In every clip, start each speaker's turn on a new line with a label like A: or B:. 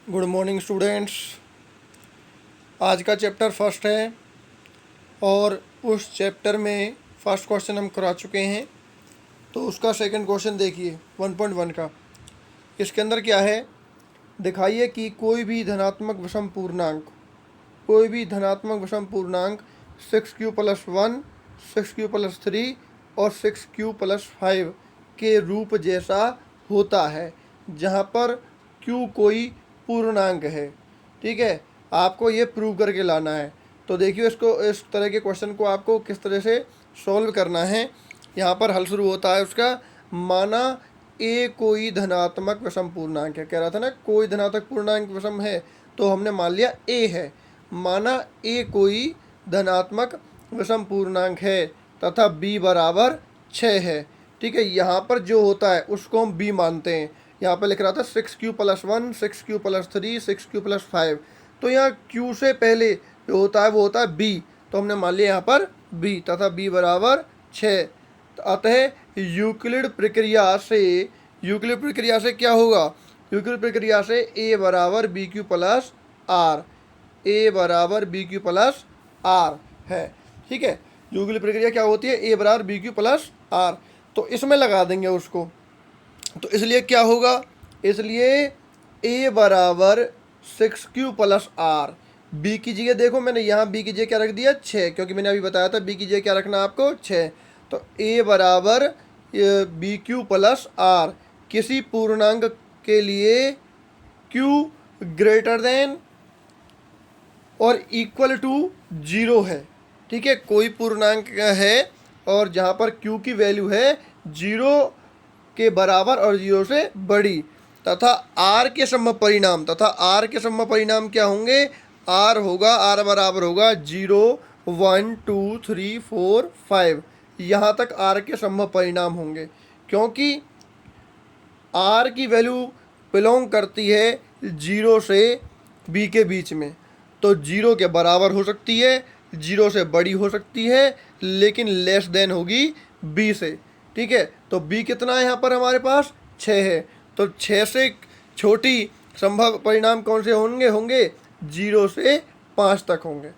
A: Good morning students. आज का chapter first है और उस चैप्टर में फर्स्ट क्वेश्चन हम करा चुके हैं। तो उसका सेकंड क्वेश्चन देखिए 1.1 का। इसके अंदर क्या है, दिखाइए कि कोई भी धनात्मक विषम पूर्णांक 6q+1, 6q+3 और 6q+5 के रूप जैसा होता है जहाँ पर q कोई पूर्णांक है। ठीक है, आपको ये प्रूव करके लाना है। तो देखिए इसको, इस तरह के क्वेश्चन को आपको किस तरह से सॉल्व करना है। यहाँ पर हल शुरू होता है उसका, माना ए कोई धनात्मक विषम पूर्णांक है। कह रहा था ना कोई धनात्मक पूर्णांक विषम है, तो हमने मान लिया ए है। माना ए कोई धनात्मक विषम पूर्णांक है तथा बी बराबर 6 है। ठीक है, यहाँ पर जो होता है उसको हम बी मानते हैं। यहाँ पर लिख रहा था 6q+1, 6q+3, 6q+5। तो यहाँ q से पहले जो होता है वो होता है b, तो हमने मान लिया यहाँ पर b तथा b बराबर 6। अतः यूक्लिड प्रक्रिया से क्या होगा, यूक्लिड प्रक्रिया से a बराबर bq+r, a बराबर bq+r है। ठीक है, यूक्लिड प्रक्रिया क्या होती है, a बराबर bq+r। तो इसमें लगा देंगे उसको, तो इसलिए क्या होगा, इसलिए a बराबर 6q+r। b की जगह देखो, मैंने यहाँ b की जगह क्या रख दिया 6, क्योंकि मैंने अभी बताया था b की जगह क्या रखना आपको 6। तो a बराबर bq+r किसी पूर्णांक के लिए q ग्रेटर देन और इक्वल टू 0 है। ठीक है, कोई पूर्णांक है और जहाँ पर q की वैल्यू है 0 के बराबर और 0 से बड़ी, तथा r के सम परिणाम क्या होंगे, r होगा, r बराबर होगा 0, 1, 2, 3, 4, 5, यहाँ तक r के सम परिणाम होंगे। क्योंकि r की वैल्यू बिलोंग करती है 0 से b के बीच में, तो 0 के बराबर हो सकती है, 0 से बड़ी हो सकती है, लेकिन लेस देन होगी b से। ठीक है, तो b कितना है यहाँ पर हमारे पास 6 है, तो 6 से छोटी संभव परिणाम कौन से होंगे 0 से 5 तक होंगे।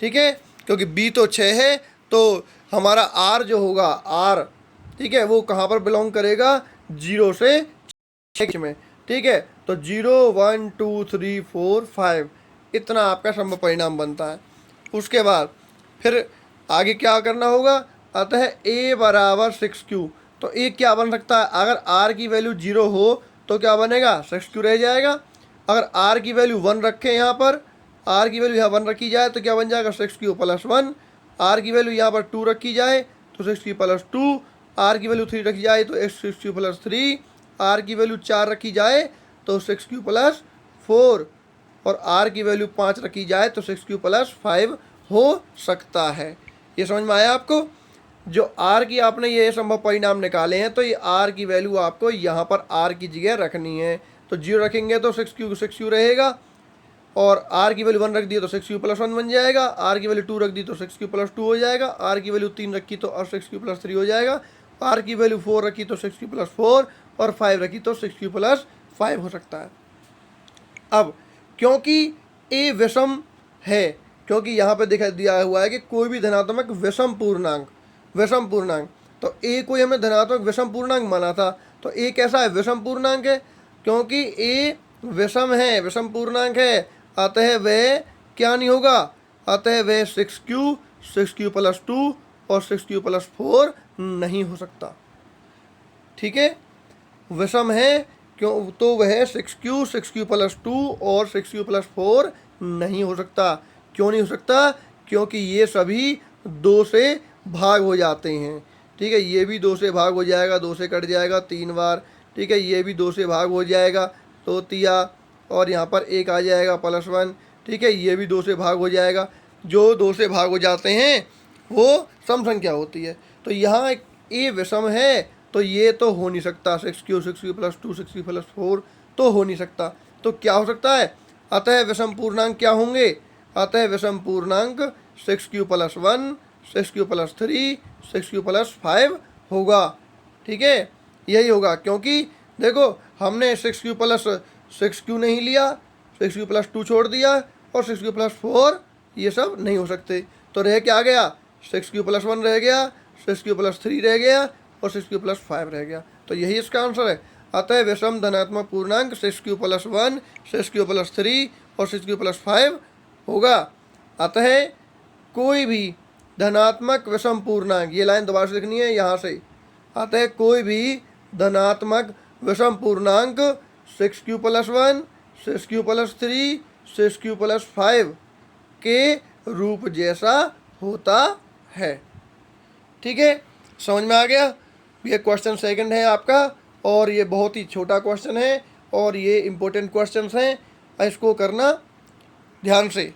A: ठीक है, क्योंकि b तो 6 है, तो हमारा r जो होगा r, ठीक है, वो कहाँ पर बिलोंग करेगा 0 से 6 में। ठीक है, तो 0, 1, 2, 3, 4, 5 इतना आपका संभव परिणाम बनता है। उसके बाद फिर आगे क्या करना होगा, अतः a बराबर 6q। तो a क्या बन सकता है, अगर r की वैल्यू 0 हो तो क्या बनेगा 6q रह जाएगा। अगर r की वैल्यू 1 रखें, यहाँ पर r की वैल्यू यहाँ 1 रखी जाए तो क्या बन जाएगा 6q+1। r की वैल्यू यहाँ पर 2 रखी जाए तो 6q+2, r की वैल्यू 3 रखी जाए तो 6q+3, r की वैल्यू 4 रखी जाए तो 6q+4, और r की वैल्यू 5 रखी जाए तो 6q+5 हो सकता है। ये समझ में आया आपको। जो r की आपने ये संभव परिणाम निकाले हैं, तो ये r की वैल्यू आपको यहाँ पर r की जगह रखनी है। तो 0 रखेंगे तो 6q रहेगा, और r की वैल्यू 1 रख दी तो 6q+1 बन जाएगा, r की वैल्यू 2 रख दी तो 6q+2 हो जाएगा, r की वैल्यू 3 रखी तो 6q+3 हो जाएगा, r की वैल्यू 4 रखी तो 6q+4 और 5 रखी तो 6q+5 हो सकता है। अब क्योंकि a विषम है, क्योंकि यहाँ पे दिखा दिया हुआ है कि कोई भी धनात्मक विषम पूर्णांक, तो a कोई हमें धनात्मक विषम पूर्णांक माना था, तो a कैसा है, विषम पूर्णांक है। क्योंकि a विषम पूर्णांक है, अतः वह क्या नहीं होगा, अतः वह 6q, 6q+2 और 6q+4 नहीं हो सकता। ठीक है, विषम है क्यों, तो वह 6q, 6q+2 और 6q+4 नहीं हो सकता। क्यों नहीं हो सकता, क्योंकि ये सभी 2 से भाग हो जाते हैं। ठीक है, ये भी 2 से भाग हो जाएगा, 2 से कट जाएगा 3 बार। ठीक है, ये भी 2 से भाग हो जाएगा तो तिया, और यहाँ पर 1 आ जाएगा +1। ठीक है, ये भी 2 से भाग हो जाएगा। जो 2 से भाग हो जाते हैं वो सम संख्या होती है। तो यहाँ ए विषम है, तो ये तो हो नहीं सकता, 6q, 6q+2, 6q+4 तो हो नहीं सकता। तो क्या हो सकता है, अतः विषम पूर्णांक क्या होंगे, अतः विषम पूर्णांक 6q+1, 6q+3, 6q+5 होगा। ठीक है, यही होगा, क्योंकि देखो हमने 6q नहीं लिया, 6q+2 छोड़ दिया और 6q+4 ये सब नहीं हो सकते, तो रह क्या गया 6q+1 रह गया, 6q+3 रह गया और 6q+5 रह गया। तो यही इसका आंसर है। अतः विषम धनात्मक पूर्णांक 6q+1, 6q+3 और 6q+5 होगा। अतः कोई भी धनात्मक विषम पूर्णांक, ये लाइन दोबारा से लिखनी है यहाँ से, अतः कोई भी धनात्मक विषम पूर्णांक 6q+1, 6q+3, 6q+5 के रूप जैसा होता है। ठीक है, समझ में आ गया। ये क्वेश्चन सेकंड है आपका और ये बहुत ही छोटा क्वेश्चन है और ये इम्पोर्टेंट क्वेश्चंस हैं, इसको करना ध्यान से।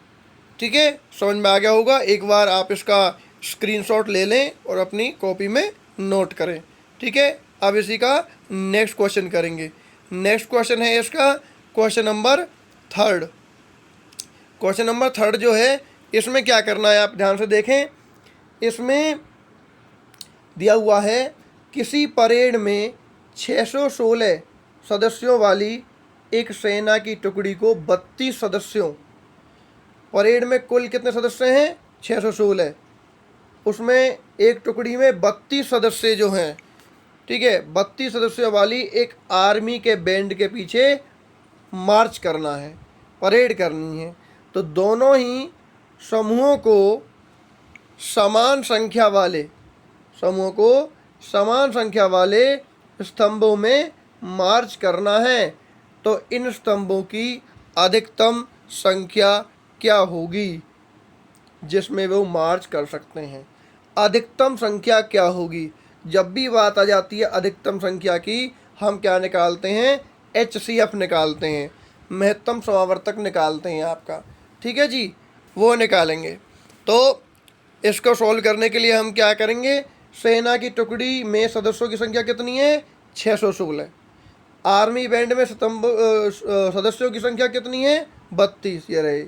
A: ठीक है, समझ में आ गया होगा। एक बार आप इसका स्क्रीनशॉट ले लें और अपनी कॉपी में नोट करें। ठीक है, अब इसी का नेक्स्ट क्वेश्चन करेंगे। नेक्स्ट क्वेश्चन है इसका क्वेश्चन नंबर 3। क्वेश्चन नंबर 3 जो है इसमें क्या करना है आप ध्यान से देखें। इसमें दिया हुआ है किसी परेड में 616 सदस्यों वाली एक सेना की टुकड़ी को 32 सदस्यों, परेड में कुल कितने सदस्य हैं 616, उसमें एक टुकड़ी में 32 सदस्य जो हैं, ठीक है, 32 सदस्यों वाली एक आर्मी के बैंड के पीछे मार्च करना है, परेड करनी है। तो दोनों ही समूहों को समान संख्या वाले स्तंभों में मार्च करना है। तो इन स्तंभों की अधिकतम संख्या क्या होगी जिसमें वो मार्च कर सकते हैं। अधिकतम संख्या क्या होगी, जब भी बात आ जाती है अधिकतम संख्या की, हम क्या निकालते हैं, HCF निकालते हैं, महत्तम समावर्तक निकालते हैं आपका। ठीक है जी, वो निकालेंगे। तो इसको सॉल्व करने के लिए हम क्या करेंगे, सेना की टुकड़ी में सदस्यों की संख्या कितनी है 616, आर्मी बैंड में सदस्यों की संख्या कितनी है 32, ये रहे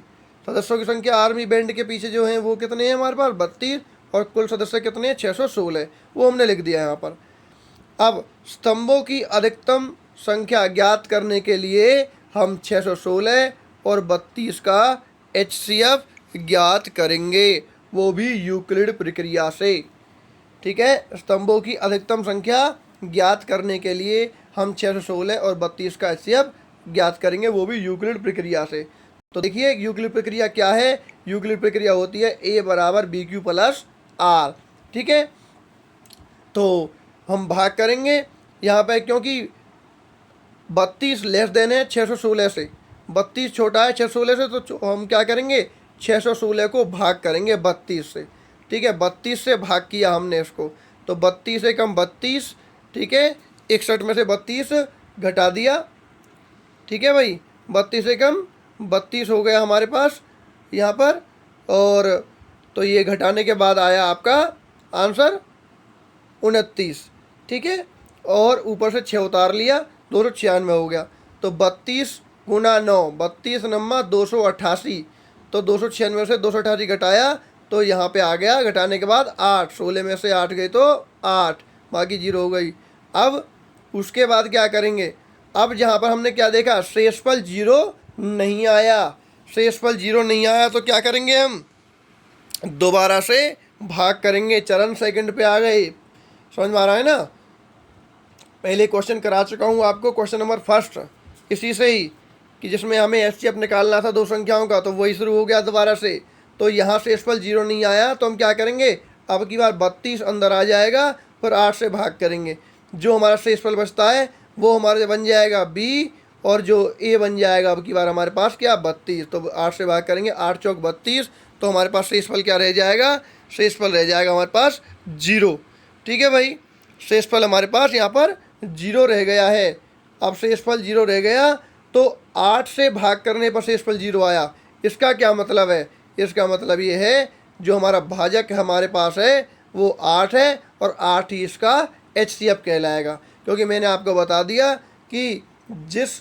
A: सदस्यों की संख्या आर्मी बैंड के पीछे जो हैं वो कितने हैं हमारे पास 32, और कुल सदस्य कितने हैं 616, वो हमने लिख दिया यहाँ पर। अब स्तंभों की अधिकतम संख्या ज्ञात करने के लिए हम 616 और 32 का HCF ज्ञात करेंगे, वो भी यूक्लिड प्रक्रिया से। ठीक है, स्तंभों की अधिकतम संख्या ज्ञात करने के लिए हम 616 और 32 का HCF ज्ञात करेंगे, वो भी यूक्लिड प्रक्रिया से। तो देखिए यूक्लिड प्रक्रिया क्या है, यूक्लिड प्रक्रिया होती है A = BQ+R। ठीक है, तो हम भाग करेंगे यहाँ पे, क्योंकि 32 लेस देन है 616 से, 32 छोटा है 616 से, तो हम क्या करेंगे 616 को भाग करेंगे 32 से। ठीक है, 32 से भाग किया हमने इसको, तो 32 से कम 32, ठीक है, 61 में से 32 घटा दिया। ठीक है भाई, 32 से कम 32 हो गया हमारे पास यहाँ पर, और तो ये घटाने के बाद आया आपका आंसर 29। ठीक है, और ऊपर से 6 उतार लिया, 296 हो गया। तो 32 गुना 9, 32 नम्मा 288, तो 296 से 288 घटाया तो यहाँ पे आ गया, घटाने के बाद 8, 16 में से 8 गई तो 8, बाकी 0 हो गई। अब उसके बाद क्या करेंगे, अब जहाँ पर हमने क्या देखा, शेषफल 0 नहीं आया, शेषफल 0 नहीं आया तो क्या करेंगे, हम दोबारा से भाग करेंगे, चरण सेकंड पे आ गए। समझ में आ रहा है ना, पहले क्वेश्चन करा चुका हूँ आपको, क्वेश्चन नंबर 1 इसी से ही, कि जिसमें हमें HCF निकालना था दो संख्याओं का, तो वही शुरू हो गया दोबारा से। तो यहाँ शेषफल 0 नहीं आया तो हम क्या करेंगे, अब की बार 32 अंदर आ जाएगा, फिर 8 से भाग करेंगे, जो हमारा शेषफल बचता है वो हमारे बन जाएगा B, और जो A बन जाएगा अब की बार हमारे पास क्या 32, तो 8 से भाग करेंगे, 8 चौक 32, तो हमारे पास शेषफल क्या रह जाएगा, शेषफल रह जाएगा हमारे पास 0। ठीक है भाई, शेषफल हमारे पास यहाँ पर 0 रह गया है। अब शेषफल 0 रह गया तो 8 से भाग करने पर शेषफल 0 आया। इसका क्या मतलब है, इसका मतलब ये है जो हमारा भाजक हमारे पास है वो 8 है, और 8 ही इसका HCF कहलाएगा। क्योंकि मैंने आपको बता दिया कि जिस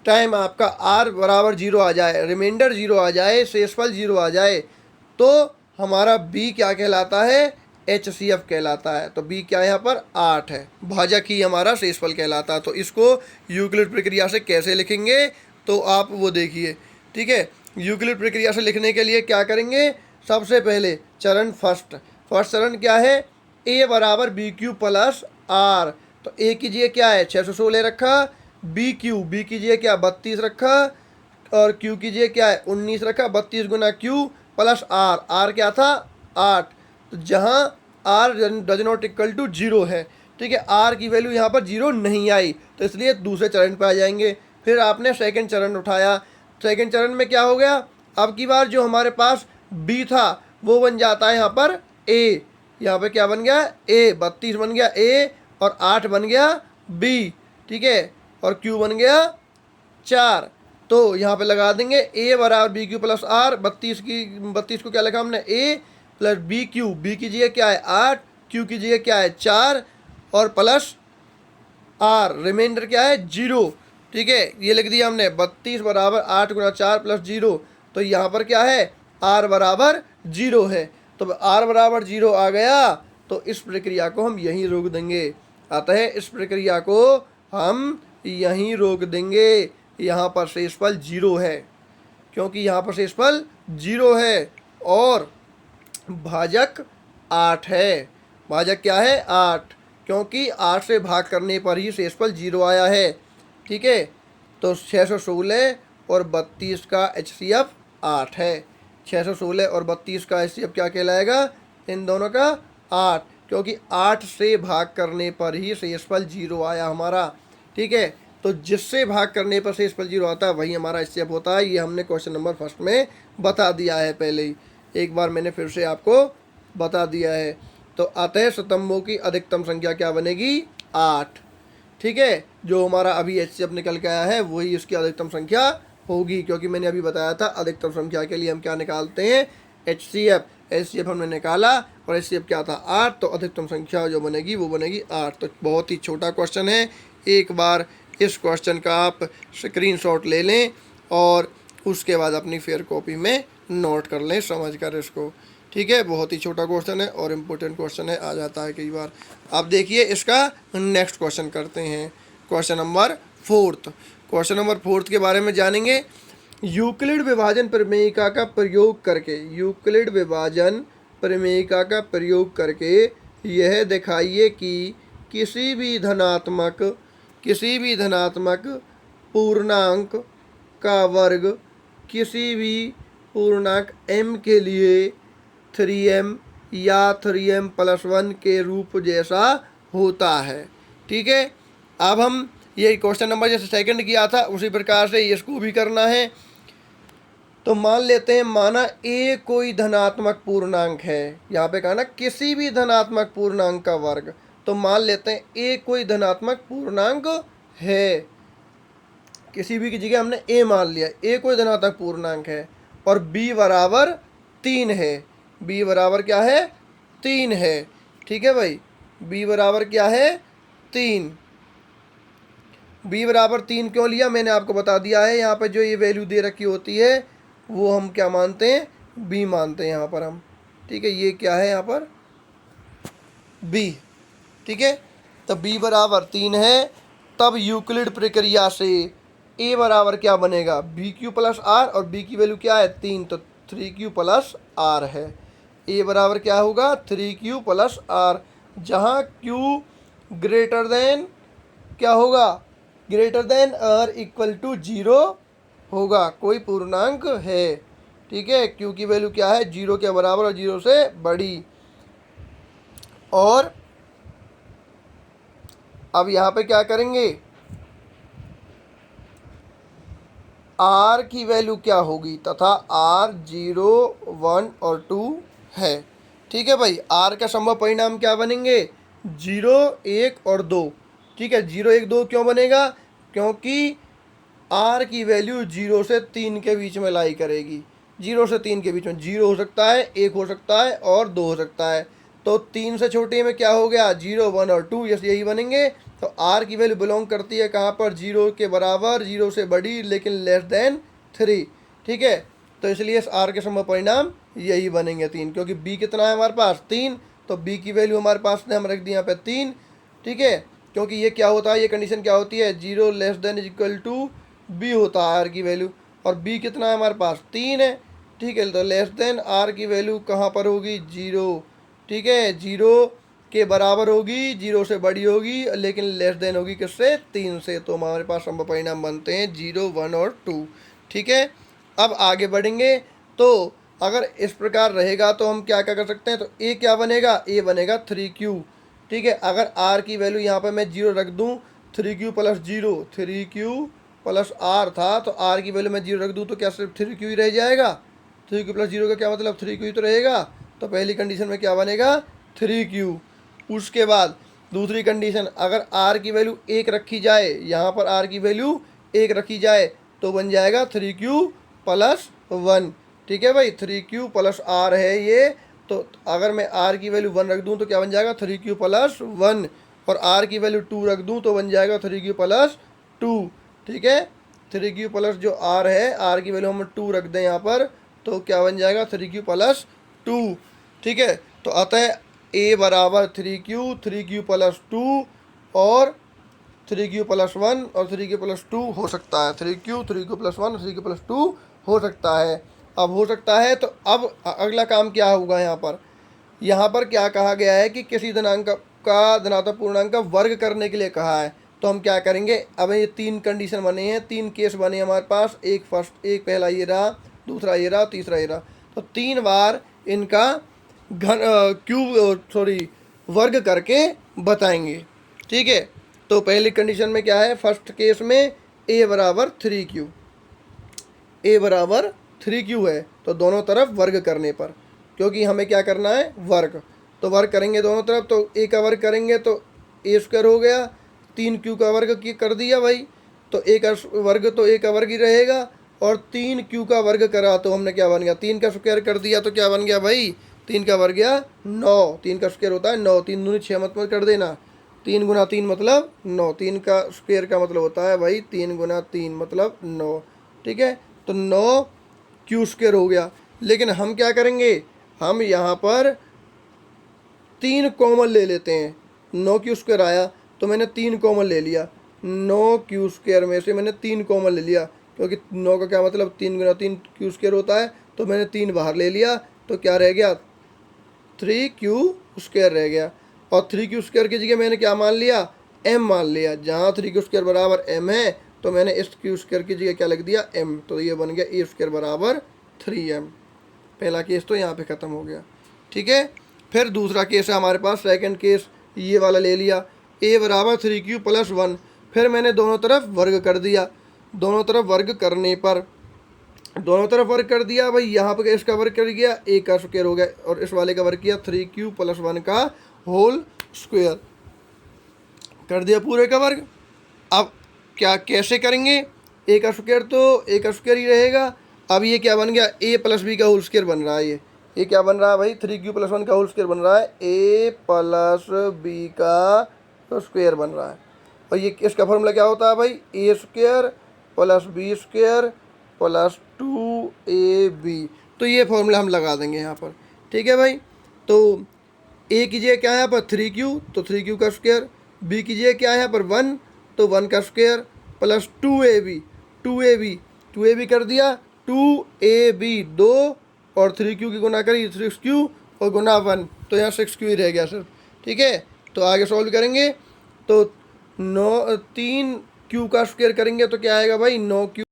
A: टाइम आपका R = 0 आ जाए, रिमाइंडर 0 आ जाए, शेषफल 0 आ जाए, तो हमारा B क्या कहलाता है, HCF कहलाता है। तो B क्या है यहाँ पर 8 है, भाजक ही हमारा शेषफल कहलाता है। तो इसको यूक्लिड प्रक्रिया से कैसे लिखेंगे, तो आप वो देखिए। ठीक है, यूक्लिड प्रक्रिया से लिखने के लिए क्या करेंगे, सबसे पहले चरण फर्स्ट चरण क्या है, ए बराबर बी क्यू प्लस आर। तो ए कीजिए क्या है 616 रखा, बी कीजिए क्या 32 रखा, और क्यू कीजिए क्या है 19 रखा। 32 गुना क्यू प्लस आर क्या था 8। तो जहाँ R does not equal to 0 है, ठीक है, आर की वैल्यू यहाँ पर 0 नहीं आई, तो इसलिए दूसरे चरण पर आ जाएंगे। फिर आपने सेकंड चरण उठाया, सेकंड चरण में क्या हो गया, अब की बार जो हमारे पास बी था वो बन जाता है यहाँ पर ए। यहाँ पे क्या बन गया ए, 32 बन गया ए, और 8 बन गया बी। ठीक है, और क्यू बन गया 4। तो यहाँ पे लगा देंगे ए बराबर बी क्यू प्लस आर। 32 को क्या लिखा हमने ए प्लस बी क्यू, बी कीजिए क्या है 8, क्यू कीजिए क्या है 4, और प्लस आर, रिमाइंडर क्या है 0। ठीक है, ये लिख दिया हमने 32 बराबर 8 गुना 4 प्लस 0। तो यहाँ पर क्या है आर बराबर 0 है। तो आर बराबर 0 आ गया, तो इस प्रक्रिया को हम यहीं रोक देंगे। अतः इस प्रक्रिया को हम यहीं रोक देंगे। यहाँ पर शेषफल 0 है, क्योंकि यहाँ पर शेषफल 0 है, और भाजक 8 है। भाजक क्या है 8, क्योंकि 8 से भाग करने पर ही शेषफल 0 आया है। ठीक है, तो 616 और 32 का HCF 8 है। 616 और 32 का HCF क्या कहलाएगा, इन दोनों का 8, क्योंकि 8 से भाग करने पर ही शेषफल 0 आया हमारा। ठीक है, तो जिससे भाग करने पर शेषफल 0 आता है वही हमारा HCF होता है। ये हमने क्वेश्चन नंबर फर्स्ट में बता दिया है पहले ही, एक बार मैंने फिर से आपको बता दिया है। तो अतः स्तंभों की अधिकतम संख्या क्या बनेगी 8। ठीक है, जो हमारा अभी HCF निकल के आया है वही इसकी अधिकतम संख्या होगी, क्योंकि मैंने अभी बताया था अधिकतम संख्या के लिए हम क्या निकालते हैं HCF हमने निकाला, और HCF क्या था 8, तो अधिकतम संख्या जो बनेगी वो बनेगी 8। तो बहुत ही छोटा क्वेश्चन है, एक बार इस क्वेश्चन का आप स्क्रीनशॉट ले लें और उसके बाद अपनी फेयर कॉपी में नोट कर लें समझ कर इसको। ठीक है, बहुत ही छोटा क्वेश्चन है और इम्पोर्टेंट क्वेश्चन है, आ जाता है कई बार। अब देखिए इसका नेक्स्ट क्वेश्चन करते हैं, question number fourth. Question number fourth के बारे में जानेंगे। यूक्लिड विभाजन प्रमेयिका का प्रयोग करके, यूक्लिड विभाजन प्रमेयिका का प्रयोग करके यह दिखाइए कि किसी भी धनात्मक पूर्णांक का वर्ग किसी भी पूर्णांक m के लिए 3m या 3m प्लस 1 के रूप जैसा होता है। ठीक है, अब हम ये क्वेश्चन नंबर जैसे सेकंड किया था उसी प्रकार से इसको भी करना है। तो मान लेते हैं, माना a कोई धनात्मक पूर्णांक है, यहाँ पे कहा ना किसी भी धनात्मक पूर्णांक का वर्ग। तो मान लेते हैं a कोई धनात्मक पूर्णांक है, किसी भी की जगह हमने a मान लिया, a कोई धनात्मक पूर्णांक है, और b बराबर 3 है। b बराबर क्या है 3 है। ठीक है भाई, b बराबर क्या है 3। b बराबर 3 क्यों लिया मैंने आपको बता दिया है। यहाँ पर जो ये वैल्यू दे रखी होती है वो हम क्या मानते हैं b मानते हैं यहाँ पर हम। ठीक है, ये क्या है यहाँ पर b। ठीक है, तो b बराबर 3 है, तब यूक्लिड प्रक्रिया से a बराबर क्या बनेगा बी क्यू प्लस आर, और b की वैल्यू क्या है 3, तो 3q प्लस आर है। a बराबर क्या होगा 3q प्लस आर, जहाँ q ग्रेटर देन क्या होगा, ग्रेटर देन और इक्वल टू 0 होगा, कोई पूर्णांक है। ठीक है, q की वैल्यू क्या है 0 के बराबर और 0 से बड़ी। और अब यहाँ पे क्या करेंगे, r की वैल्यू क्या होगी, तथा r 0, 1 और 2 है। ठीक है भाई, r का संभव परिणाम क्या बनेंगे 0, 1 और 2। ठीक है, 0, 1, 2 क्यों बनेगा, क्योंकि r की वैल्यू 0 से 3 के बीच में लाई करेगी। 0 से 3 के बीच में 0 हो सकता है, 1 हो सकता है और 2 हो सकता है। तो 3 से छोटे में क्या हो गया 0, 1 और 2, यही बनेंगे। तो r की वैल्यू बिलोंग करती है कहाँ पर 0 के बराबर, 0 से बड़ी लेकिन लेस देन 3। ठीक है, तो इसलिए इस r के संभव परिणाम यही बनेंगे 3, क्योंकि b कितना है हमारे पास 3, तो b की वैल्यू हमारे पास ने हम रख दी यहाँ पे 3। ठीक है, क्योंकि ये क्या होता है, ये कंडीशन क्या होती है 0 less than equal to B होता है आर की वैल्यू, और बी कितना है हमारे पास 3 है, ठीक है। तो लेस देन आर की वैल्यू कहाँ पर होगी 0, ठीक है, 0 के बराबर होगी, 0 से बड़ी होगी, लेकिन लेस देन होगी किससे 3 से। तो हमारे पास संभव परिणाम बनते हैं 0, 1 और 2, ठीक है। अब आगे बढ़ेंगे, तो अगर इस प्रकार रहेगा तो हम क्या क्या कर सकते हैं, तो ए क्या बनेगा, ए बनेगा 3q, ठीक है। अगर आर की वैल्यू यहाँ पर मैं 0 रख दूँ, 3q plus 0, 3q plus are था, तो आर की वैल्यू मैं 0 रख दूँ तो क्या सिर्फ 3q ही रह जाएगा, 3q प्लस 0 का क्या मतलब 3q ही तो रहेगा। तो पहली कंडीशन में क्या बनेगा 3q। उसके बाद दूसरी कंडीशन, अगर आर की वैल्यू 1 रखी जाए, यहाँ पर आर की वैल्यू 1 रखी जाए तो बन जाएगा 3q प्लस 1, ठीक है भाई। 3q प्लस आर है ये, तो अगर मैं आर की वैल्यू 1 रख दूँ तो क्या बन जाएगा 3q प्लस 1, और आर की वैल्यू 2 रख दूँ तो बन जाएगा 3q प्लस 2, ठीक है। 3q प्लस जो आर है, आर की वैल्यू हम 2 रख दें यहाँ पर, तो क्या बन जाएगा 3q प्लस 2, ठीक है। तो अतः ए बराबर 3q प्लस 2 और 3q प्लस 1 और 3q प्लस 2 हो सकता है, 3q प्लस 1 और 3q प्लस 2 हो सकता है। अब हो सकता है, तो अब अगला काम क्या होगा, यहाँ पर क्या कहा गया है कि किसी धनात्मक का धनात्मक पूर्णांक का वर्ग करने के लिए कहा है। तो हम क्या करेंगे, अब ये 3 कंडीशन बने हैं, 3 केस बने हमारे पास, एक पहला ये रहा, दूसरा ये रहा, तीसरा ये रहा। तो 3 बार इनका वर्ग करके बताएंगे, ठीक है। तो पहली कंडीशन में क्या है, फर्स्ट केस में ए बराबर 3q, ए बराबर 3q है, तो दोनों तरफ वर्ग करने पर, क्योंकि हमें क्या करना है वर्ग, तो वर्ग करेंगे दोनों तरफ, तो ए का वर्ग करेंगे तो ए स्क्वायर हो गया, 3q का वर्ग कर दिया भाई, तो ए का वर्ग तो ए का वर्ग ही रहेगा, और 3q का वर्ग करा तो हमने क्या बन गया 3 का स्क्वायर कर दिया, तो क्या बन गया भाई 3 का वर्ग गया 9, 3 का स्क्वायर होता है 9, 3 दूनी 6 मत कर देना, 3 गुना 3 मतलब 9, 3 का स्क्वायर का मतलब होता है भाई 3 गुना 3 मतलब 9, ठीक है। तो 9 क्यू स्क्वायर हो गया। लेकिन हम क्या करेंगे, हम यहाँ पर 3 कॉमन ले लेते हैं, 9 क्यू स्क्वायर आया तो मैंने 3 कॉमन ले लिया, 9 क्यू स्क्वायर में से मैंने 3 कॉमन ले लिया, क्योंकि 9 का क्या मतलब 3 गुना 3 क्यू स्क्वायर होता है, तो मैंने 3 बाहर ले लिया, तो क्या रह गया 3q स्क्वायर रह गया। और 3q स्क्वायर की जगह मैंने क्या मान लिया m मान लिया, जहाँ 3q स्क्वायर बराबर m है तो मैंने इस q स्क्वायर की जगह क्या लिख दिया m, तो ये बन गया a स्क्वायर बराबर 3m। पहला केस तो यहाँ पे ख़त्म हो गया, ठीक है। फिर दूसरा केस है हमारे पास, सेकंड केस ये वाला ले लिया, a बराबर 3q प्लस 1, फिर मैंने दोनों तरफ वर्ग कर दिया, दोनों तरफ वर्ग करने पर दोनों तरफ वर्ग कर दिया भाई, यहाँ पर इसका वर्ग कर गया ए का स्क्वायर हो गया, और इस वाले का वर्ग किया 3q प्लस 1 का होल स्क्वायर कर दिया पूरे का वर्ग। अब क्या कैसे करेंगे, ए का स्क्वायर तो ए का स्क्वायर ही रहेगा। अब ये क्या बन गया ए प्लस बी का होल स्क्वायर बन रहा है, ये क्या बन रहा है भाई 3q प्लस 1 का होल स्क्वायर बन रहा है, ए प्लस बी का स्क्वायर बन रहा है। और ये इसका फॉर्मूला क्या होता है भाई A square plus B square plus 2ab, तो ये फॉर्मूला हम लगा देंगे यहाँ पर, ठीक है भाई। तो ए कीजिए क्या है यहाँ पर 3q, तो 3q का स्क्वायर, बी कीजिए क्या है यहाँ पर 1, तो 1 का स्क्वायर प्लस 2ab कर दिया, 2ab 2 और 3q की गुना करी 6q और गुना 1, तो यहाँ 6q ही रह गया सर, ठीक है। तो आगे सॉल्व करेंगे तो 3q का स्क्वायर करेंगे तो क्या आएगा भाई 9q,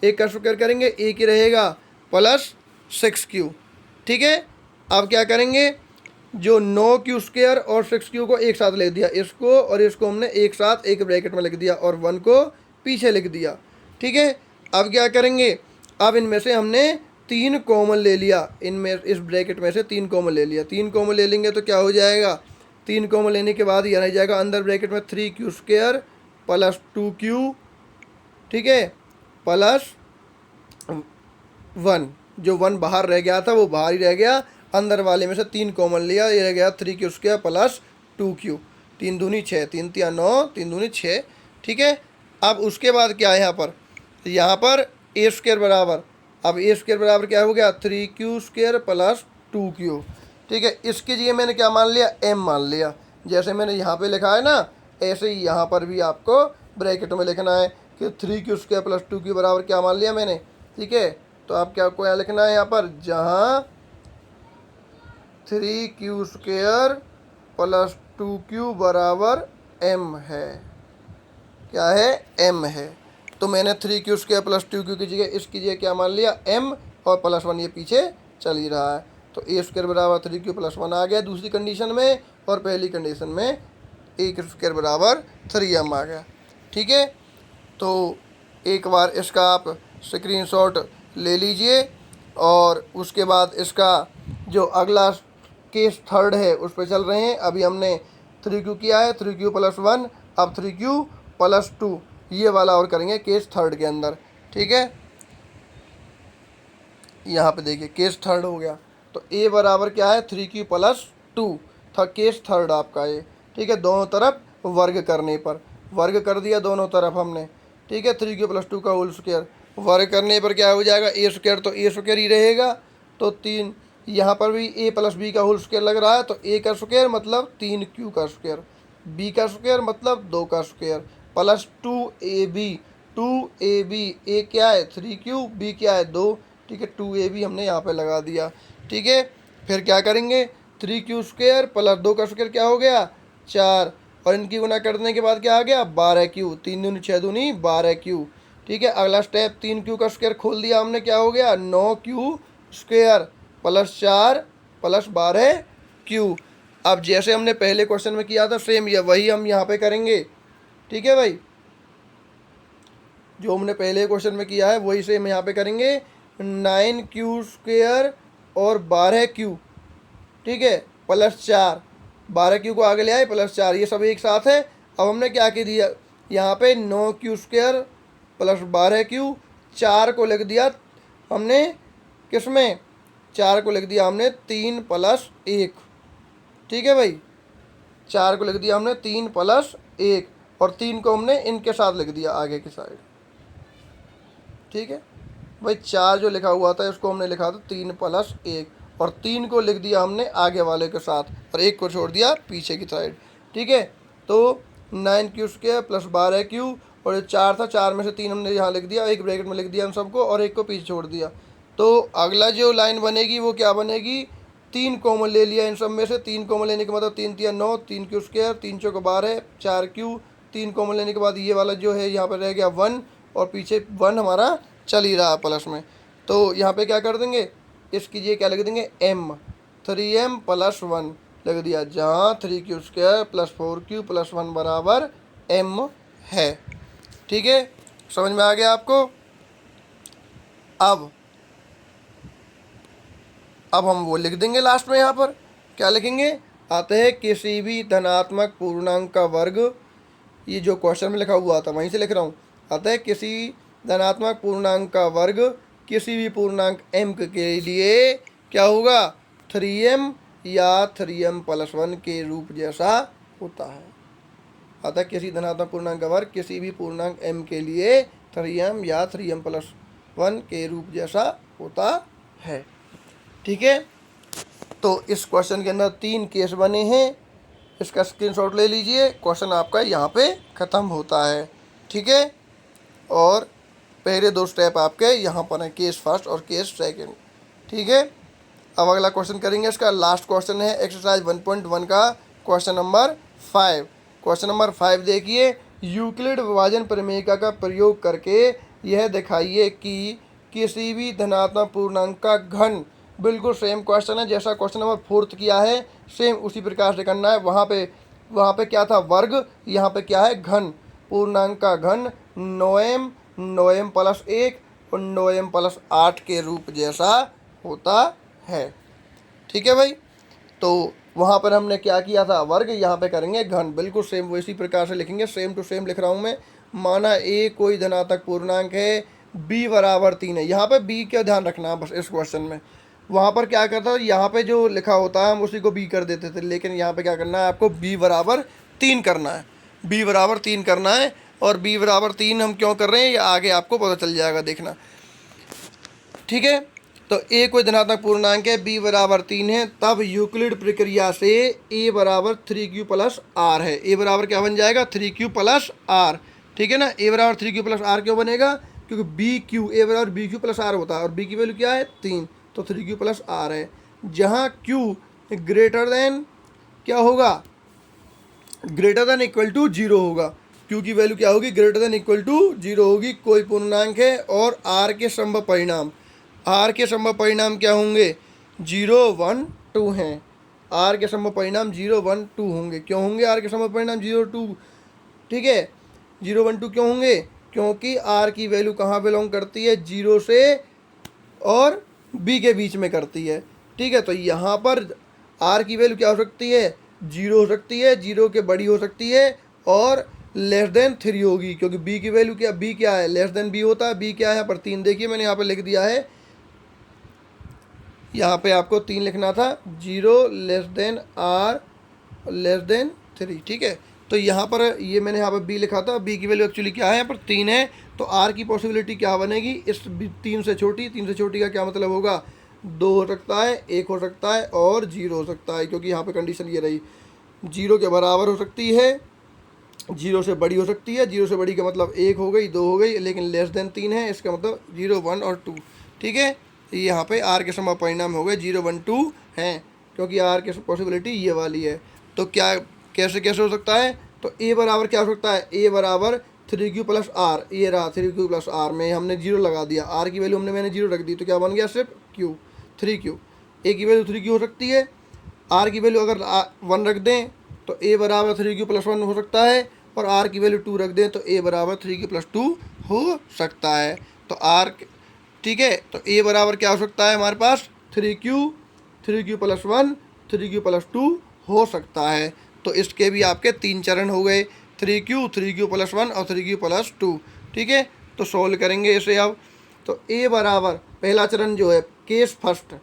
A: एक का स्क्वायर करेंगे एक ही रहेगा प्लस 6q, ठीक है। अब क्या करेंगे, जो 9q स्क्वायर और 6q को एक साथ लिख दिया, इसको और इसको हमने एक साथ एक ब्रैकेट में लिख दिया और 1 को पीछे लिख दिया, ठीक है। अब क्या करेंगे, अब इनमें से हमने 3 कॉमन ले लिया, इनमें इस ब्रैकेट में से 3 कॉमन ले लिया, 3 कॉमन ले लेंगे तो क्या हो जाएगा, 3 कॉमन लेने के बाद यह रह जाएगा अंदर ब्रैकेट में 3q स्क्वायर प्लस 2q, ठीक है, प्लस 1, जो 1 बाहर रह गया था वो बाहर ही रह गया, अंदर वाले में से 3 कॉमन लिया, ये रह गया 3q स्क्वायर प्लस 2q, 3 दूनी 6, 3 तिया 9, 3 दूनी 6, ठीक है। अब उसके बाद क्या है यहाँ पर ए स्क्वायर बराबर, अब ए स्क्वायर बराबर क्या हो गया 3q स्क्वायर प्लस 2q, ठीक है। इसकी जगह मैंने क्या मान लिया m मान लिया, जैसे मैंने यहाँ पे लिखा है ना ऐसे ही यहाँ पर भी आपको ब्रैकेट में लिखना है कि 3q² प्लस 2q बराबर क्या मान लिया मैंने, ठीक है। तो आप क्या को यहाँ लिखना है, यहाँ पर जहाँ 3q² प्लस 2q बराबर m है, क्या है, m है। तो मैंने 3q² प्लस 2q की जगह इसकी जगह क्या मान लिया, m, और प्लस 1 ये पीछे चल ही रहा है। तो a² बराबर 3q प्लस 1 आ गया दूसरी कंडीशन में, और पहली कंडीशन में a² बराबर 3m आ गया, ठीक है। तो एक बार इसका आप स्क्रीनशॉट ले लीजिए, और उसके बाद इसका जो अगला केस थर्ड है उस पर चल रहे हैं। अभी हमने 3q किया है, 3q प्लस 1, अब 3q प्लस 2 ये वाला और करेंगे केस थर्ड के अंदर, ठीक है। यहाँ पे देखिए केस थर्ड हो गया, तो a बराबर क्या है, 3q प्लस 2 था केस थर्ड आपका ये, ठीक है। दोनों तरफ वर्ग करने पर, वर्ग कर दिया दोनों तरफ हमने, ठीक है। 3q प्लस 2 का होल स्क्वायर वर्ग करने पर क्या हो जाएगा, a² तो a² ही रहेगा, तो 3, यहाँ पर भी a प्लस b का होल स्क्वायर लग रहा है, तो a का स्क्वायर मतलब 3q का स्क्वायर, b का स्क्वायर मतलब 2 का square, plus 2ab, 2ab, a क्या है 3q, b क्या है 2, ठीक है। 2ab हमने यहाँ पे लगा दिया, ठीक है। फिर क्या करेंगे, 3q² प्लस 2 का स्क्वायर क्या हो गया 4, और इनकी गुना करने के बाद क्या आ गया 12q, 3 दूनी 6 दूनी 12q, ठीक है। अगला स्टेप 3q का स्क्वायर खोल दिया हमने, क्या हो गया 9q² प्लस 4 प्लस 12q। अब जैसे हमने पहले क्वेश्चन में किया था सेम ये वही हम यहाँ पे करेंगे, ठीक है भाई। जो हमने पहले क्वेश्चन में किया है वही सेम यहाँ पे करेंगे, 9q² और 12q, ठीक है, प्लस 4, 12q को आगे ले आए प्लस 4, ये सब एक साथ है। अब हमने क्या कर दिया यहाँ पे 9q² प्लस 12q, 4 को लिख दिया हमने किस में, 4 को लिख दिया हमने 3 प्लस 1, ठीक है भाई। 4 को लिख दिया हमने 3 प्लस 1, और 3 को हमने इनके साथ लिख दिया आगे की साइड, ठीक है भाई। 4 जो लिखा हुआ था इसको हमने लिखा था 3 प्लस 1, और 3 को लिख दिया हमने आगे वाले के साथ, और 1 को छोड़ दिया पीछे की साइड, ठीक है। तो 9q² प्लस 12q, और ये 4 था, 4 में से 3 हमने यहाँ लिख दिया, एक ब्रैकेट में लिख दिया हम सबको, और 1 को पीछे छोड़ दिया। तो अगला जो लाइन बनेगी वो क्या बनेगी, 3 कॉमन ले लिया इन सब में से, 3 कॉमन लेने के मतलब 3 3 9, 3q², 3 चौक 12, 4q, 3 कॉमन लेने के बाद ये वाला जो है यहाँ पर रह गया 1, और पीछे 1 हमारा चल ही रहा है प्लस में। तो यहाँ पे क्या कर देंगे, इसकी जगह क्या लिख देंगे m, 3m प्लस 1 लिख दिया, जहाँ 3q² प्लस 4q प्लस 1 बराबर m है, ठीक है। समझ में आ गया आपको। अब हम वो लिख देंगे लास्ट में, यहाँ पर क्या लिखेंगे, आते हैं किसी भी धनात्मक पूर्णांक का वर्ग, ये जो क्वेश्चन में लिखा हुआ था वहीं से लिख रहा हूँ, आता है किसी धनात्मक पूर्णांक का वर्ग किसी भी पूर्णांक m के लिए क्या होगा, 3m या 3m प्लस 1 के रूप जैसा होता है। अतः किसी धनात्मक पूर्णांक का वर्ग किसी भी पूर्णांक m के लिए 3m या 3m प्लस 1 के रूप जैसा होता है, ठीक है। तो इस क्वेश्चन के अंदर 3 केस बने हैं, इसका स्क्रीनशॉट ले लीजिए, क्वेश्चन आपका यहाँ पे ख़त्म होता है, ठीक है। और पहले 2 स्टेप आपके यहाँ पर हैं, केस फर्स्ट और केस सेकंड, ठीक है। अब अगला क्वेश्चन करेंगे, इसका लास्ट क्वेश्चन है एक्सरसाइज 1.1 का क्वेश्चन नंबर 5। क्वेश्चन नंबर 5 देखिए, यूक्लिड विभाजन प्रमेय का प्रयोग करके यह दिखाइए कि किसी भी धनात्मक पूर्णांक का घन, बिल्कुल सेम क्वेश्चन है जैसा क्वेश्चन नंबर 4 किया है, सेम उसी प्रकार से करना है। वहाँ पे क्या था वर्ग, यहाँ पे क्या है घन, पूर्णांक का घन 9m, 9m प्लस 1 और 9m प्लस 8 के रूप जैसा होता है, ठीक है भाई। तो वहाँ पर हमने क्या किया था वर्ग, यहाँ पे करेंगे घन, बिल्कुल सेम वैसी प्रकार से लिखेंगे, सेम टू सेम लिख रहा हूँ मैं। माना a कोई धनात्मक पूर्णांक है, b बराबर 3 है, यहाँ पे b का ध्यान रखना है बस इस क्वेश्चन में। वहाँ पर क्या करता है, यहाँ पे जो लिखा होता है हम उसी को b कर देते थे, लेकिन यहाँ पे क्या करना है आपको b बराबर 3 करना है, b बराबर 3 करना है। और b बराबर 3 हम क्यों कर रहे हैं ये आगे आपको पता चल जाएगा, देखना, ठीक है। तो a कोई धनात्मक पूर्णांक है, b बराबर 3 है, तब यूक्लिड प्रक्रिया से a बराबर 3q प्लस r है, a बराबर क्या बन जाएगा 3q प्लस r, ठीक है ना। ए बराबर 3Q प्लस आर क्यों बनेगा, क्योंकि बी क्यू, ए बराबर बी क्यू प्लस आर होता है और बी की वैल्यू क्या है 3, तो 3Q प्लस आर है। जहाँ Q ग्रेटर देन क्या होगा, ग्रेटर देन इक्वल टू 0 होगा। Q की वैल्यू क्या होगी, ग्रेटर देन इक्वल टू 0 होगी। कोई पूर्णांक है और R के संभव परिणाम, R के संभव परिणाम क्या होंगे, 0 1 2 हैं। R के संभव परिणाम 0 1 2 होंगे। क्यों होंगे R के संभव परिणाम 0 2, ठीक है, 0 1 2 क्यों होंगे, क्योंकि R की वैल्यू कहाँ बिलोंग करती है, 0 से और B के बीच में करती है। ठीक है, तो यहाँ पर R की वैल्यू क्या हो सकती है, 0 हो सकती है, 0 के बड़ी हो सकती है और लेस देन 3 होगी, क्योंकि B की वैल्यू क्या, B क्या है, लेस देन B होता है। B क्या है यहाँ पर 3, देखिए मैंने यहाँ पर लिख दिया है, यहाँ पे आपको 3 लिखना था, 0 less then R less than 3। ठीक है, तो यहाँ पर ये मैंने यहाँ पर B लिखा था, B की वैल्यू एक्चुअली क्या है, यहाँ पर 3 है, तो R की पॉसिबिलिटी क्या बनेगी, इस 3 से छोटी, 3 से छोटी का क्या मतलब होगा, 2 हो सकता है, 1 हो सकता है और 0 हो सकता है, क्योंकि यहाँ पे कंडीशन ये रही, 0 के बराबर हो सकती है, 0 से बड़ी हो सकती है, 0 से बड़ी का मतलब 1 हो गई, 2 हो गई, लेकिन लेस देन 3 है, इसका मतलब 0 1 और 2। ठीक है, यहाँ पे R के समान परिणाम हो गए 0 1 2 हैं, क्योंकि R की पॉसिबिलिटी ये वाली है। तो क्या कैसे कैसे हो सकता है, तो A बराबर क्या हो सकता है, A बराबर 3Q प्लस आर, ये रहा 3Q प्लस आर में हमने 0 लगा दिया, R की वैल्यू मैंने 0 रख दी, तो क्या बन गया सिर्फ Q 3Q। A की वैल्यू 3Q हो सकती है, R की वैल्यू अगर 1 रख दें तो A बराबर 3Q प्लस 1 हो सकता है, और R की वैल्यू 2 रख दें तो A बराबर 3Q प्लस 2 हो सकता है। तो R, ठीक है, तो A बराबर क्या हो सकता है हमारे पास 3Q प्लस 1 3Q प्लस 2 हो सकता है। तो इसके भी आपके 3 चरण हो गए, 3Q प्लस 1 और 3Q प्लस 2। ठीक है, तो सोल्व करेंगे इसे अब। तो A बराबर पहला चरण जो है केस फर्स्ट,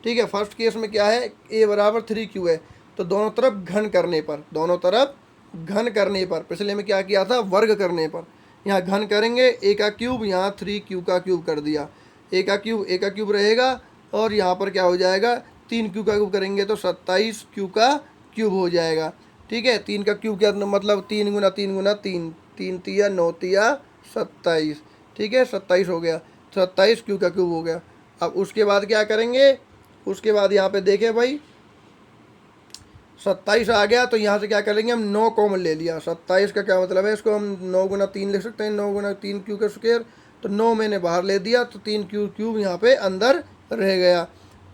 A: ठीक है, फर्स्ट केस में क्या है, A बराबर 3Q है, तो दोनों तरफ घन करने पर, दोनों तरफ घन करने पर, पिछले में क्या किया था, वर्ग करने पर, यहाँ घन करेंगे, A का क्यूब, यहाँ 3Q का क्यूब कर दिया, A का क्यूब रहेगा, और यहाँ पर क्या हो जाएगा, 3Q का क्यूब करेंगे तो 27Q का क्यूब हो जाएगा। ठीक है, 3 का क्यूब क्या मतलब 3 गुना 3 गुना 3, 3 तिया 9 तिया 27, ठीक है, 27 हो गया, 27Q का क्यूब हो गया। अब उसके बाद क्या करेंगे, उसके बाद यहाँ पे देखें भाई 27 आ गया, तो यहाँ से क्या करेंगे, हम 9 कॉमन ले लिया, 27 का क्या मतलब है, इसको हम 9 गुना 3 लिख सकते हैं, 9 गुना 3Q का स्क्वायर, तो 9 मैंने बाहर ले दिया, तो 3Q क्यूब यहाँ पे अंदर रह गया।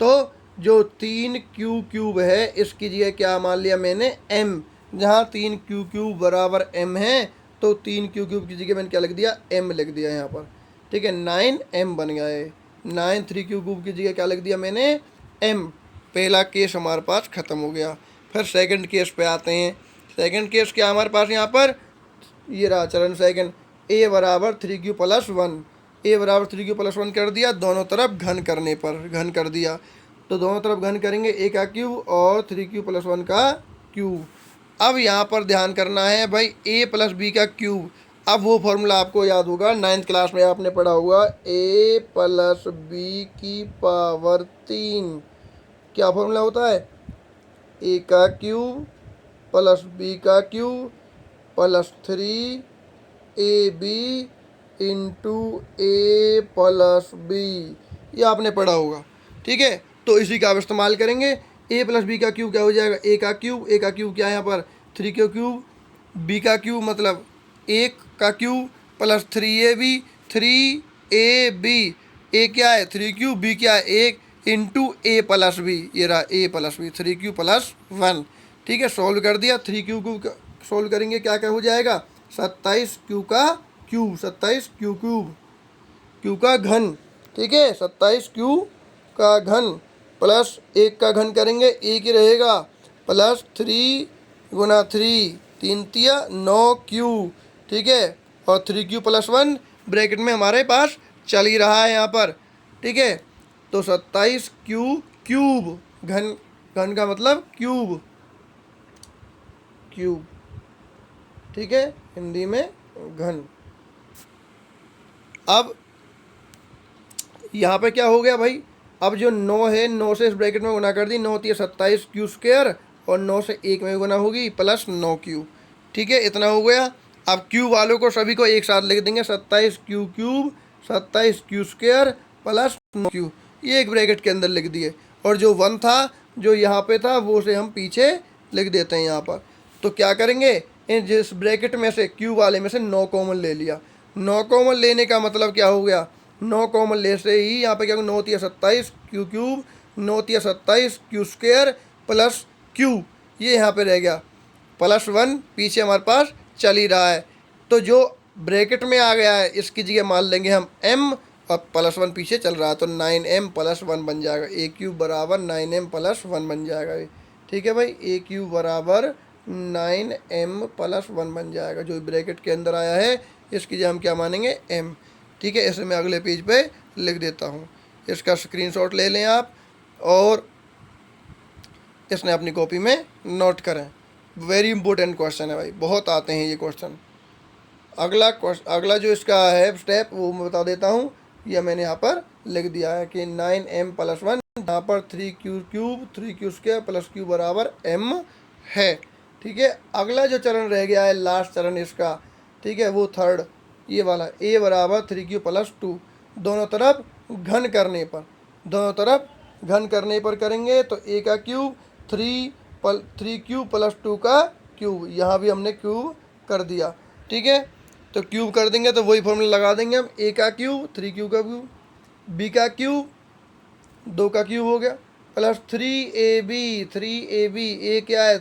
A: तो जो 3Q क्यूब है इसकी जगह क्या मान लिया मैंने, M, जहाँ 3Q क्यूब बराबर M है, तो 3Q क्यूब की जगह मैंने क्या लिख दिया, M लिख दिया यहाँ पर। ठीक है, 9M बन गया है, 9 3Q क्यूब की जगह क्या लिख दिया मैंने, M। पहला केस हमारे पास ख़त्म हो गया। फिर सेकंड केस पे आते हैं। सेकंड केस क्या हमारे पास यहाँ पर, ये रहा चरण सेकंड, A बराबर 3Q प्लस 1, A बराबर 3Q प्लस 1 कर दिया, दोनों तरफ घन करने पर घन कर दिया, तो दोनों तरफ घन करेंगे, A का क्यूब और 3Q प्लस 1 का क्यूब। अब यहाँ पर ध्यान करना है भाई, A प्लस B का क्यूब, अब वो फॉर्मूला आपको याद होगा, 9th क्लास में आपने पढ़ा होगा, A प्लस B की पावर 3, क्या फॉर्मूला होता है, A का क्यूब प्लस B का cube plus 3AB into A plus B, ये आपने पढ़ा होगा। ठीक है, तो इसी का आप इस्तेमाल करेंगे। A प्लस B का क्यूब क्या हो जाएगा, A का क्यूब क्या है यहाँ पर 3Q क्यूब, B का क्यूब मतलब 1 का cube plus 3AB 3AB, A क्या है 3Q, B क्या है 1 इंटू A प्लस B, ये रहा A plus B 3Q plus 1। ठीक है, सॉल्व कर दिया, 3Q को सॉल्व करेंगे क्या क्या हो जाएगा, 27Q का क्यूब, 27Q क्यूब, Q का घन, ठीक है, 27Q का घन प्लस 1 का घन करेंगे, 1 ही रहेगा, प्लस 3 गुना 3 3 तिया 9Q, ठीक है, और 3Q प्लस 1 ब्रैकेट में हमारे पास चल ही रहा है यहाँ पर। ठीक है, तो 27Q क्यूब, घन, घन का मतलब क्यूब, क्यूब, ठीक है, हिंदी में घन। अब यहाँ पे क्या हो गया भाई, अब जो 9 है, 9 से इस ब्रैकेट में गुना कर दी, 9 थी 27Q स्क्वायर, और 9 से 1 में गुना होगी प्लस 9Q। ठीक है, इतना हो गया। अब क्यू वालों को सभी को एक साथ लिख देंगे, 27 Q cube 27 Q square plus 9 Q, ये एक ब्रैकेट के अंदर लिख दिए। और जो 1 था जो यहाँ पे था वो से हम पीछे लिख देते हैं यहाँ पर। तो क्या करेंगे, इन जिस ब्रैकेट में से क्यू वाले में से 9 कॉमन ले लिया। 9 कॉमन लेने का मतलब क्या हो गया, 9 कॉमन ले से ही यहाँ पे क्या होगा, 9 तिया 27 क्यू क्यूब 9 तिया 27 क्यू स्क्वायर प्लस क्यू, ये यहाँ पे रह गया प्लस 1 पीछे हमारे पास चल ही रहा है। तो जो ब्रैकेट में आ गया है इसकी जगह मान लेंगे हम m और प्लस 1 पीछे चल रहा है तो 9m प्लस 1 बन जाएगा। ए क्यूब बराबर 9m प्लस 1 बन जाएगा। ठीक है भाई, ए क्यूब बराबर 9m प्लस 1 बन जाएगा। जो ब्रैकेट के अंदर आया है इसकी जगह हम क्या मानेंगे, m। ठीक है, इसे मैं अगले पेज पे लिख देता हूँ। इसका स्क्रीनशॉट ले लें आप और इसने अपनी कॉपी में नोट करें। वेरी इंपॉर्टेंट क्वेश्चन है भाई, बहुत आते हैं ये क्वेश्चन। अगला जो इसका है स्टेप वो मैं बता देता हूँ। यह मैंने यहाँ पर लिख दिया है कि 9m प्लस 1, यहाँ पर 3q cube 3q square plus q बराबर m है। ठीक है, अगला जो चरण रह गया है लास्ट चरण इसका, ठीक है, वो थर्ड ये वाला, a बराबर 3q प्लस 2, दोनों तरफ घन करने पर करेंगे तो a का क्यूब 3q प्लस 2 का क्यूब, यहाँ भी हमने क्यूब कर दिया। ठीक है, तो क्यूब कर देंगे तो वही फॉर्मूला लगा देंगे हम, a का क्यूब 3q का क्यूब, b का क्यूब 2 का क्यूब हो गया प्लस 3ab, a क्या है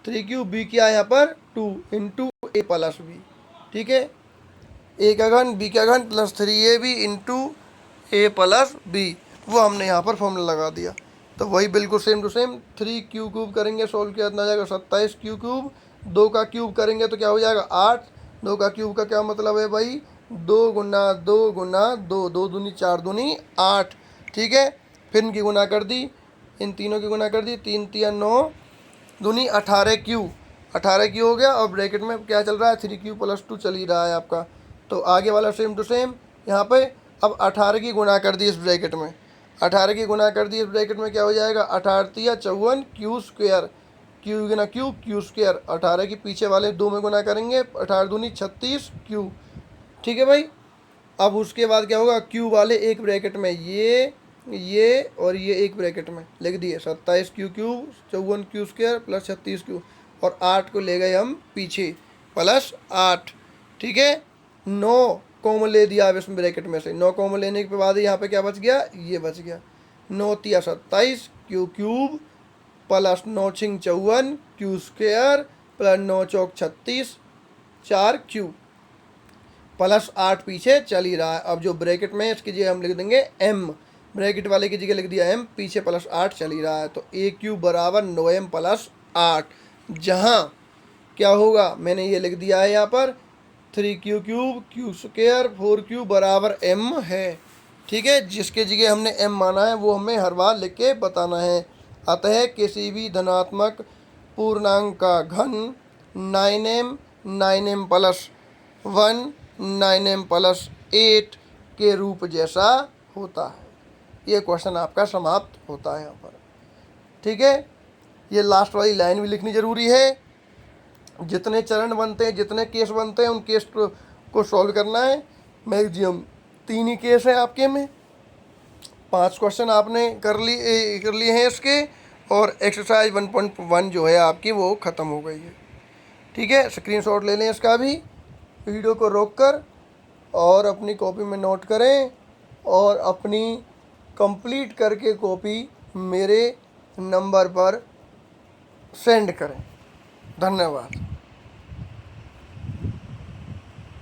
A: 3q, b क्या है यहाँ पर 2 इंटू a प्लस b। ठीक है, a का घन b का घन plus 3ab into a plus b, वो हमने यहाँ पर फॉर्मूला लगा दिया। तो वही बिल्कुल same to same 3q cube करेंगे, सोल्व किया इतना आ जाएगा 27 क्यू क्यूब, 2 का क्यूब करेंगे तो क्या हो जाएगा 8, 2 का क्यूब का क्या मतलब है भाई 2 गुना 2 गुना 2, 2 दूनी 4 दूनी 8। ठीक है, फिर इनकी गुना कर दी, इन तीनों की गुना कर दी, 3 तिया 9 दूनी 18 क्यू, 18 क्यू हो गया। और ब्रैकेट में क्या चल रहा है 3q प्लस 2 चल ही रहा है आपका। तो आगे वाला सेम टू सेम यहाँ पे अब 18 की गुना कर दी इस ब्रैकेट में, 18 की गुना कर दी इस ब्रैकेट में क्या हो जाएगा 18 तिया 54 क्यू स्क्वायर, क्यू गुना क्यू स्क्वायर, 18 की पीछे वाले 2 में गुना करेंगे, 18 दूनी 36 क्यू। ठीक है भाई, अब उसके बाद क्या होगा, क्यू वाले एक ब्रैकेट में ये और ये एक ब्रैकेट में लिख दिए 27 Q cube 54 Q square plus 36 Q, और 8 को ले गए हम पीछे प्लस 8। ठीक है, 9 कॉमन ले दिया अब इस ब्रैकेट में से, 9 कॉमन लेने के बाद यहाँ पे क्या बच गया, ये बच गया 9 तिया 27 Q cube plus 9 छिंग 54 Q square plus 9 चौक 36 4 क्यू प्लस 8 पीछे चल ही रहा है। अब जो ब्रैकेट में इसकी जगह हम लिख देंगे m, ब्रैकेट वाले की जगह लिख दिया m, पीछे प्लस 8 चल ही रहा है तो a क्यूब बराबर 9m प्लस 8। जहाँ क्या होगा मैंने ये लिख दिया है यहाँ पर 3q cube Q square 4q बराबर m है। ठीक है, जिसके जगह हमने m माना है वो हमें हर बार लिख के बताना है। अतः किसी भी धनात्मक पूर्णांक का घन 9m प्लस 1 9m प्लस 8 के रूप जैसा होता है। ये क्वेश्चन आपका समाप्त होता है यहाँ पर। ठीक है, ये लास्ट वाली लाइन भी लिखनी ज़रूरी है। जितने चरण बनते हैं, जितने केस बनते हैं, उन केस को सॉल्व करना है। मैक्सिमम 3 ही केस है आपके में, 5 क्वेश्चन आपने कर लिए हैं इसके, और एक्सरसाइज 1.1 जो है आपकी वो ख़त्म हो गई है। ठीक है, स्क्रीनशॉट ले लें इसका भी, वीडियो को रोककर, और अपनी कॉपी में नोट करें और अपनी कंप्लीट करके कॉपी मेरे नंबर पर सेंड करें। धन्यवाद।